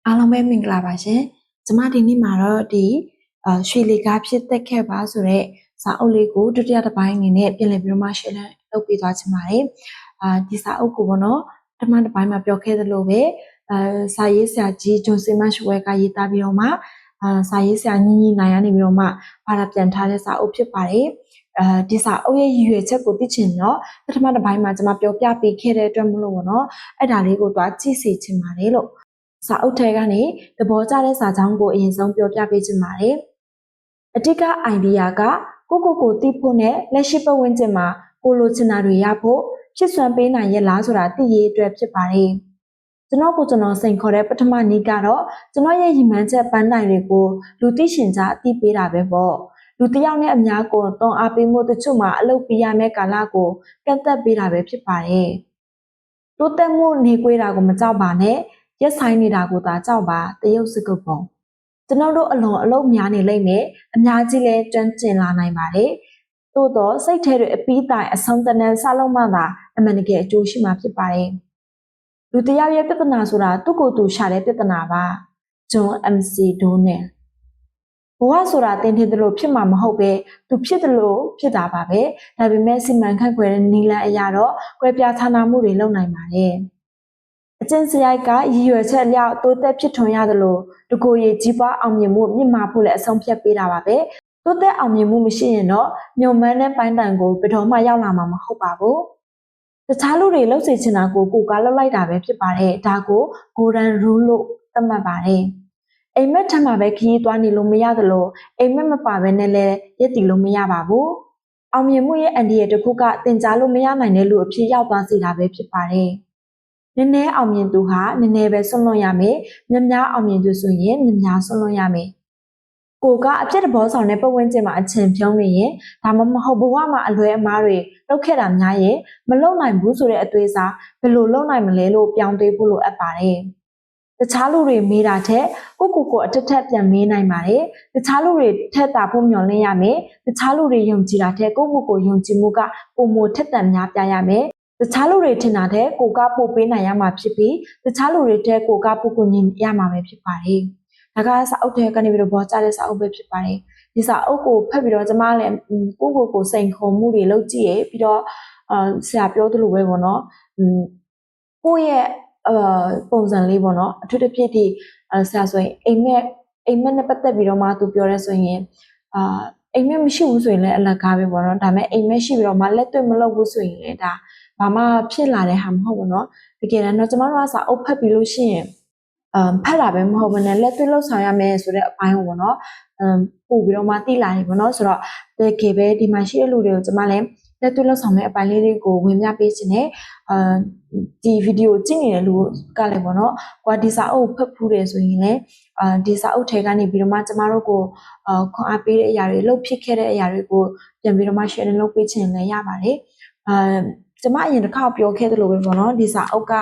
အားလုံးပဲမင်္ဂလာပါရှင်။ကျမဒီနေ့မှာတော့ရွှေလီကားဖြစ်သက်ခဲ့ပါဆိုတဲ့စာအုပ်လေးကိုဒုတိယတစ်ပိုင်းအနေနဲ့ပြင်လည်ပြီးတော့မှ share လုပ်ပေးသွားချင်ပါတယ်။ဒီစာအုပ်ကိုပေါ့နော်ပထမတစ်ပိုင်းမှာပြောခဲ့သလိုပဲစာရေးဆရာကြီးဂျွန်စီမတ်ရှ်ဝဲကရေးသားပြီးတော့မှစာရေးဆရာညီညီနိုင်ကနေပြီးတော့မှဘာသာပြန်ထားတဲ့စာအုပ်ဖြစ်ပါတယ်။ဒီစာအုပ်ရဲ့ရည်ရွယ်ချက်ကိုသိချင်တော့ပထမတစ်ပိုင်းမှာကျမပြောပြပေးခဲ့တဲ့အတွက်မလို့ပေါ့နော်အဲ့ဒါလေးကိုသွားကြည့်စီချင်ပါတယ်လို့စာအုပ်ထဲကနေသဘောကျတဲ့စာကြောင်းကိုအရင်ဆုံးပြောပြပေးချင်ပါတယ်။အဓိက idea ကကိုသိဖို့နဲ့လက်ရှိပတ်ဝန်းကျင်မှာကိုလိုချင်တာတွေရဖို့ဖြစ်စွမ်းပေးနိုင်ရဲ့လားဆိုတာသိရေးအတွက်ဖြစ်ပါတယ်။ကျွန်တော်စိန်ခေါ်တဲ့ပထမနည်းကတော့ကျွန်တော်ရဲ့ရည်မှန်းချက်ပန်းတိုင်တွေကိုလူသိရှင်ကြားအသိပေးတာပဲပေါ့။လူတစ်ယောက်နဲ့အများကိုတွန်းအားပေးမှုတချို့မှာအလုပ်ပြရမယ့်ကာလကိုကန့်သက်ပေးတာပဲဖြစ်ပါတယ်။တိုးတက်မှုနေကွေးတာကိုမကြောက်ပါနဲ့။ရက်ဆိုင်နေတာကိုသာကြောက်ပါတရုတ်စကုပ်ပုံကျွန်တော်တို့အလုံးများနေလိမ့်မယ်အများကြီးလဲကျွမ်းကျင်လာနိုင်ပါတယ်သို့တော့စိတ်ထဲတွေအပီးတိုင်အဆုံးတန်းစလုံးမှသာအမှန်တကယ်အကျိုးရှိမှာဖြစ်ပါတယ်လူတယောက်ရဲ့ပြဿနာဆိုတာသူ့ကိုယ်သူရှာတဲ့ပြဿနာပါဂျွန် MC ဒိုနယ်ဘဝဆိုတာတင်ထင်တယ်လို့ဖြစ်မှာမဟုတ်ပဲသူဖြစ်တယ်လို့ဖြစ်တာပါပဲဒါပေမဲ့စီမံခန့်ခွဲတဲ့နီလန်အရာတော့ကွဲပြားခြားနားမှုတွေလုပ်နိုင်ပါတယ်အကျဉ်းစရိုက်ကရည်ရွယ်ချက်လျောက်တိုးတက်ဖြစ်ထွန်းရသလိုတကူရည်ကြီးပွားအောင်မြင်မှုမြင့်မားဖို့လည်းအဆုံးဖြတ်ပေးတာပါပဲတိုးတက်အောင်မြင်မှုမရှိရင်တော့ညုံမန်းတဲ့ပိုင်းတိုင်ကိုဘယ်တော့မှရောက်လာမှာမဟုတ်ပါဘူးတခြားလူတွေလှုပ်စေချင်တာကိုကိုကလှုပ်လိုက်တာပဲဖြစ်ပါတယ်ဒါကို golden rule လို့သတ်မှတ်ပါတယ်အိမ်မက်ထမှာပဲခရီးသွားနေလို့မရသလိုအိမ်မက်မပါဘဲနဲ့လည်းရက်တည်လို့မရပါဘူးအောင်မြင်မှုရဲ့အန်ဒီရဲ့တစ်ခုကတင်ကြားလို့မရနိုင်တဲ့လူအဖြစ်ရောက်သွားစေတာပဲဖြစ်ပါတယ်နည်းနည်းအောင်မြင်သူဟာနည်းနည်းပဲဆွလွန်ရမယ်များအောင်မြင်သူဆိုရင်များဆွလွန်ရမယ်ကိုကအပြစ်တဘောဆောင်တဲ့ပတ်ဝန်းကျင်မှာအချင်းဖြုံးနေရင်ဒါမှမဟုတ်ဘဝမှာအလွဲအမားတွေလုပ်ခဲ့တာများရင်မလုပ်နိုင်ဘူးဆိုတဲ့အသွေးစားဘယ်လိုလုပ်နိုင်မလဲလို့ပြောင်းသွေးဖို့လိုအပ်ပါတယ်တခြားလူတွေမေးတာထက်ကိုအထက်ပြန်မေးနိုင်ပါတယ်တခြားလူတွေထက်တာဖို့မျှော်လင့်ရမယ်တခြားလူတွေယုံကြည်တာထက်ကိုယုံကြည်မှုကပုံမထက်တန်များပြရမယ်တခြားလူတွေထင်တာတဲ့ကိုကပို့ပေးနိုင်ရမှာဖြစ်ပြီးတခြားလူတွေတဲ့ကိုကပို့ကိုညင်ရမှာပဲဖြစ်ပါတယ်။ဒါကစာအုပ်ထဲကနေပြီးတော့ပေါ်ကြတဲ့စာအုပ်ပဲဖြစ်ပါတယ်။ဒီစာအုပ်ကိုဖတ်ပြီးတော့ကျမလည်းကိုစိန်ခေါ်မှုတွေလုပ်ကြည့်ရပြီးတော့ဆရာပြောသလိုပဲပေါ့နော်။ကိုယ့်ရဲ့ပုံစံလေးပေါ့နော်အထူးသဖြင့်ဒီဆရာဆိုရင်အိမ်မက်နဲ့ပတ်သက်ပြီးတော့မှသူပြောရဲဆိုရင်အိမ်မက်မရှိဘူးဆိုရင်လည်းအလကားပဲပေါ့နော်ဒါပေမဲ့အိမ်မက်ရှိပြီးတော့မှလက်တွေ့မလုပ်ဘူးဆိုရင်လည်းဒါဘာမှဖြစ်လာတဲ့ဟာမဟုတ်ဘူးเนาะတကယ်တမ်းတော့ကျမတို့ကစာအုပ်ဖတ်ပြီးလို့ရှိရင်ဖတ်တာပဲမဟုတ်ဘူးနဲ့လက်တွေ့လှုပ်ဆောင်ရမယ်ဆိုတဲ့အပိုင်းကိုပေါ့เนาะပို့ပြီးတော့မှသိလာတယ်ပေါ့เนาะဆိုတော့တကယ်ပဲဒီမှာရှိတဲ့လူတွေကိုကျမလည်းလက်တွေ့လှုပ်ဆောင်မယ့်အပိုင်းလေးတွေကိုဝင်ပြပေးခြင်းနဲ့ဒီဗီဒီယိုကြည့်နေတဲ့လူကလည်းပေါ့เนาะကွာဒီစာအုပ်ဖတ်ဖူးတယ်ဆိုရင်လည်းဒီစာအုပ်ထဲကနေပြီးတော့မှကျမတို့ကိုခွန်အားပေးတဲ့အရာတွေလှုပ်ဖြစ်ခဲ့တဲ့အရာတွေကိုပြန်ပြီးတော့မှ share လုပ်ပေးခြင်းလည်းရပါတယ်ကျမအရင်တစ်ခါပြောခဲ့သလိုပဲပေါ့နော်ဒီစာအုပ်က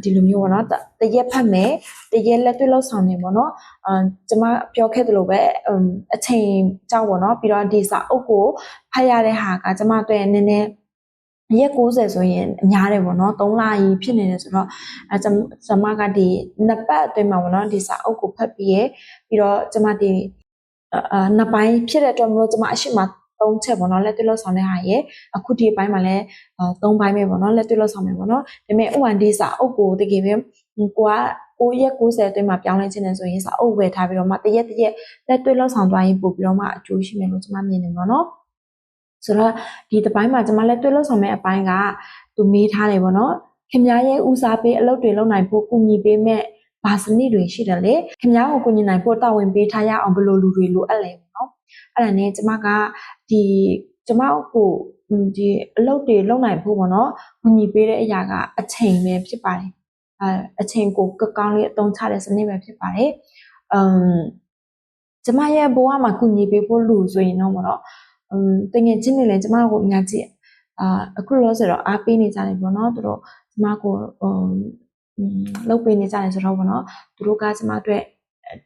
ဒီလိုမျိုးပေါ့နော်တရက်ဖတ်မယ်တရက်လက်တွေ့လောက်ဆောင်နေပေါ့နော်ကျမပြောခဲ့သလိုပဲအချိန်ကြောက်ပေါ့နော်ပြီးတော့ဒီစာအုပ်ကိုဖတ်ရတဲ့ဟာကကျမတို့ရဲ့နည်းနည်းရက်90ဆိုရင်အများတယ်ပေါ့နော်3လကြီးဖြစ်နေတယ်ဆိုတော့ကျမကဒီနှစ်ပတ်အတွင်းမှာပေါ့နော်ဒီစာအုပ်ကိုဖတ်ပြီးရပြီးတော့ကျမဒီနှစ်ပိုင်းဖြစ်တဲ့အတွက်မလို့ကျမအရှိမ3ချက်ပေါ့နော်လက်တွေ့လောက်ဆောင်တဲ့ဟာရဲ့အခုဒီအပိုင်းမှာလည်း3ပိုင်းပဲပေါ့နော်လက်တွေ့လောက်ဆောင်မယ်ပေါ့နော်ဒါပေမဲ့ O1D စာအုပ်ကိုတကယ်ပဲကိုရက်90အတွင်းမှာပြောင်းလဲခြင်းနဲ့ဆိုရင်စာအုပ်ဝယ်ထားပြီးတော့မှတရက်လက်တွေ့လောက်ဆောင်သွားရင်ပို့ပြီးတော့မှအကျိုးရှိမယ်လို့ကျမမြင်နေပေါ့နော်ဆိုတော့ဒီတစ်ပိုင်းမှာကျမလက်တွေ့လောက်ဆောင်မယ့်အပိုင်းကသူမေးထားတယ်ပေါ့နော်ခင်ဗျားရဲ့ဦးစားပေးအလုပ်တွေလုပ်နိုင်ဖို့ကူညီပေးမဲ့ဘာစနစ်တွေရှိတယ်လေခင်ဗျားကိုကူညီနိုင်ဖို့တာဝန်ပေးထားရအောင်ဘယ်လိုလူတွေလိုအပ်လဲပေါ့နော်အဲ့ဒါနဲ့ကျမကကျမကိုဒီအလုပ်တွေလုပ်နိုင်ဖို့ပေါ့နော်ကူညီပေးတဲ့အရာကအချိန်ပဲဖြစ်ပါတယ်အချိန်ကိုကောင်းလေးအသုံးချတဲ့စနစ်ပဲဖြစ်ပါတယ်ကျမရဲ့ဘဝမှာကူညီပေးဖို့လူဆိုရင်တော့ပေါ့နော်တကယ်ချင်းနေလဲကျမကိုအများကြီးအခုလို့ဆိုတော့အားပေးနေကြတယ်ပေါ့နော်သူတို့ကျမကိုလုပ်ပေးနေကြတယ်ဆိုတော့ပေါ့နော်သူတို့ကကျမအတွက်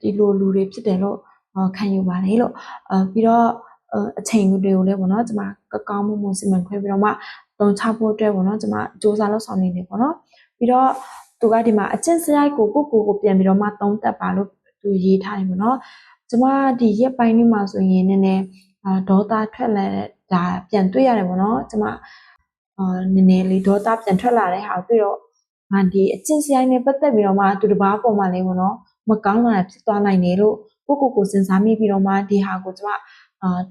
ဒီလိုလူတွေဖြစ်တယ်လို့ခံယူပါတယ်လို့ပြီးတော့အချိန်တွေကိုလည်းပေါ့နော်ကျမကောင်းမှုစီမံခွဲပြီးတော့မှတုံချဖို့အတွက်ပေါ့နော်ကျမစူးစမ်းလုပ်ဆောင်နေတယ်ပေါ့နော်ပြီးတော့ သူကဒီမှာအကျင့်စရိုက်ကိုပြန်ပြီးတော့မှသုံးသပ်ပါလို့သူရေးထားတယ်ပေါ့နော်ကျမဒီရက်ပိုင်းလေးမှာဆိုရင်နည်းနည်းဒေါသထွက်လာဒါပြန်တွေ့ရတယ်ပေါ့နော်ကျမနည်းနည်းလေးဒေါသပြန်ထွက်လာတဲ့ဟာကိုတွေ့တော့ငါဒီအကျင့်စရိုက်နဲ့ပတ်သက်ပြီးတော့မှသူတစ်ပါးပေါ်မှာလေးပေါ့နော်မကောင်းတာဖြစ်သွားနိုင်တယ်လို့ကိုစဉ်းစားမိပြီးတော့မှဒီဟာကိုကျမ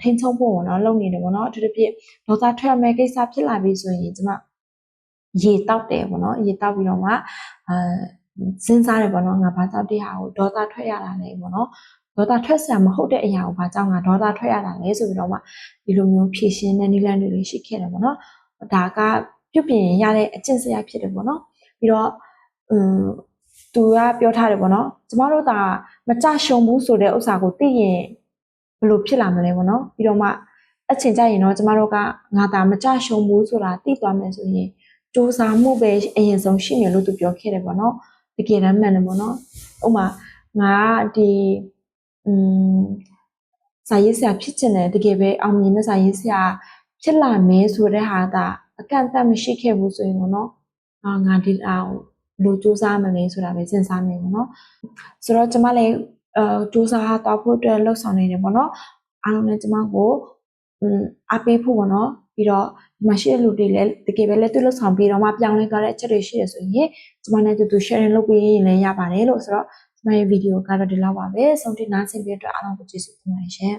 ထိန်းချုပ်ဖို့ပေါ့နော်လုပ်နေတယ်ပေါ့နော်အထူးသဖြင့်ဒေါသထွက်မဲ့ကိစ္စဖြစ်လာပြီဆိုရင်ကျမရေတောက်တယ်ပေါ့နော်ရေတောက်ပြီးတော့မှစဉ်းစားတယ်ပေါ့နော်ငါဘာကြောင့်ဒီဟာကိုဒေါသထွက်ရတာလဲပေါ့နော်ဒေါသထွက်စရာမဟုတ်တဲ့အရာကိုဘာကြောင့်ငါဒေါသထွက်ရတာလဲဆိုပြီးတော့မှဒီလိုမျိုးဖြည့်ရှင်းတဲ့နည်းလမ်းတွေလေးရှိခဲ့တယ်ပေါ့နော်ဒါကပြုပြင်ရတဲ့အကျင့်စရိုက်ဖြစ်တယ်ပေါ့နော်ပြီးတော့သူကပြောထားတယ်ပေါ့နော်ကျမတို့ကမကြရှုံဘူးဆိုတဲ့ဥစ္စာကိုသိရင်ဘယ်လိုဖြစ်လာမလဲပေါ့နော်ပြီးတော့မှအချိန်ကျရင်တော့ကျမတို့ကငါသာမကြရှုံဘူးဆိုတာသိသွားမယ်ဆိုရင်စူးစမ်းမှုပဲအရင်ဆုံးရှိမယ်လို့သူပြောခဲ့တယ်ပေါ့နော်တကယ်တမ်းမှန်တယ်ပေါ့နော်ဥပမာငါဒီစာရေးဆရာဖြစ်ချင်တယ်တကယ်ပဲအောင်မြင်တဲ့စာရေးဆရာဖြစ်လာမယ်ဆိုတဲ့ဟာကအကန့်အသတ်မရှိခဲ့ဘူးဆိုရင်ပေါ့နော်ငါဒီအောင်လို့စူးစမ်းမလဲဆိုတာပဲစဉ်းစားနေပေါ့နော်ဆိုတော့ကျမလည်းစူးစမ်းတော့ဖို့အတွက်လှုပ်ဆောင်နေတယ်ပေါ့နော်အားလုံးလည်းကျမကိုအားပေးဖို့ပေါ့နော်ပြီးတော့ဒီမှာရှိတဲ့လူတွေလည်းတကယ်ပဲလက်တွေ့လှုပ်ဆောင်ပြီးတော့မှပြောင်းလဲသွားတဲ့အချက်တွေရှိရဆိုရင်ကျမနဲ့တူတူ sharing လုပ်ပေးရင်လည်းရပါတယ်လို့ဆိုတော့ကျမရဲ့ဗီဒီယိုကတော့ဒီလောက်ပါပဲဆုံးထိနားဆင်ပြီးအတွက်အားလုံးကိုကျေးဇူးတင်ပါတယ်ရှင်